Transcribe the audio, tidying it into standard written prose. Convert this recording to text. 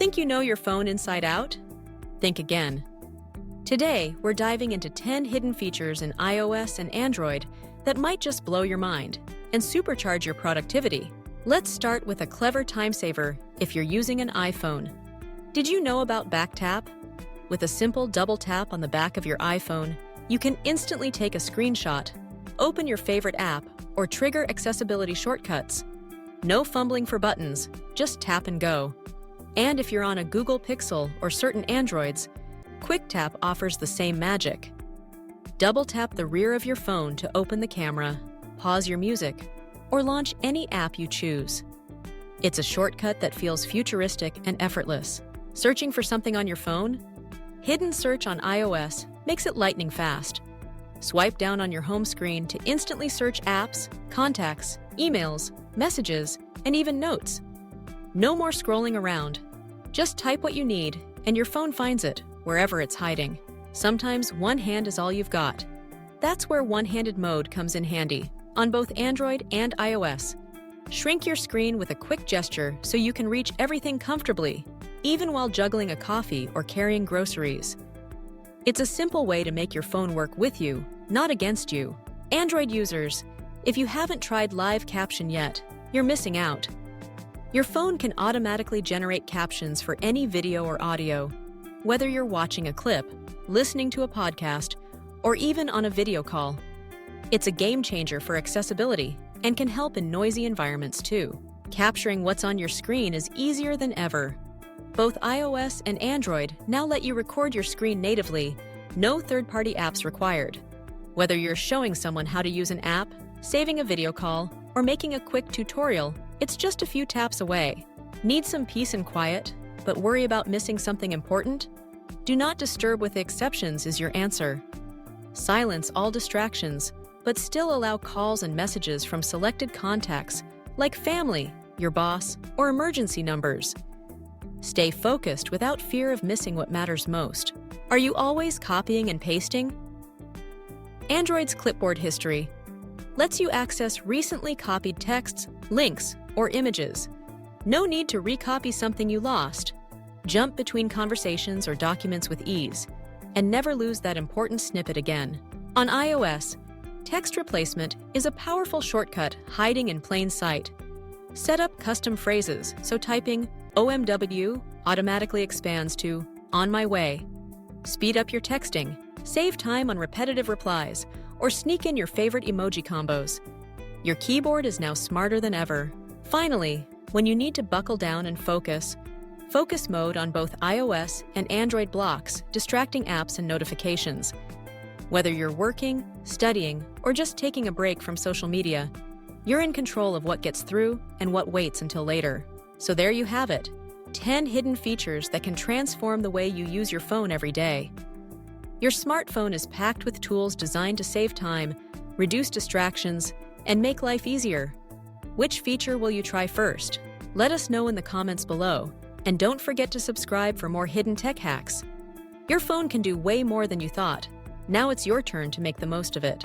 Think you know your phone inside out? Think again. Today, we're diving into 10 hidden features in iOS and Android that might just blow your mind and supercharge your productivity. Let's start with a clever time saver if you're using an iPhone. Did you know about back tap? With a simple double tap on the back of your iPhone, you can instantly take a screenshot, open your favorite app, or trigger accessibility shortcuts. No fumbling for buttons, just tap and go. And if you're on a Google Pixel or certain Androids, Quick Tap offers the same magic. Double tap the rear of your phone to open the camera, pause your music, or launch any app you choose. It's a shortcut that feels futuristic and effortless. Searching for something on your phone? Hidden Search on iOS makes it lightning fast. Swipe down on your home screen to instantly search apps, contacts, emails, messages, and even notes. No more scrolling around. Just type what you need, and your phone finds it, wherever it's hiding. Sometimes one hand is all you've got. That's where one-handed mode comes in handy, on both Android and iOS. Shrink your screen with a quick gesture so you can reach everything comfortably, even while juggling a coffee or carrying groceries. It's a simple way to make your phone work with you, not against you. Android users, if you haven't tried live caption yet, you're missing out. Your phone can automatically generate captions for any video or audio, whether you're watching a clip, listening to a podcast, or even on a video call. It's a game changer for accessibility and can help in noisy environments too. Capturing what's on your screen is easier than ever. Both iOS and Android now let you record your screen natively, no third-party apps required. Whether you're showing someone how to use an app, saving a video call, or making a quick tutorial, it's just a few taps away. Need some peace and quiet, but worry about missing something important? Do not disturb with exceptions is your answer. Silence all distractions, but still allow calls and messages from selected contacts, like family, your boss, or emergency numbers. Stay focused without fear of missing what matters most. Are you always copying and pasting? Android's clipboard history lets you access recently copied texts, links, or images. No need to recopy something you lost. Jump between conversations or documents with ease, and never lose that important snippet again. On iOS, text replacement is a powerful shortcut hiding in plain sight. Set up custom phrases so typing OMW automatically expands to on my way. Speed up your texting, save time on repetitive replies, or sneak in your favorite emoji combos. Your keyboard is now smarter than ever. Finally, when you need to buckle down and focus mode on both iOS and Android blocks, distracting apps and notifications. Whether you're working, studying, or just taking a break from social media, you're in control of what gets through and what waits until later. So there you have it, 10 hidden features that can transform the way you use your phone every day. Your smartphone is packed with tools designed to save time, reduce distractions, and make life easier. Which feature will you try first? Let us know in the comments below. And don't forget to subscribe for more hidden tech hacks. Your phone can do way more than you thought. Now it's your turn to make the most of it.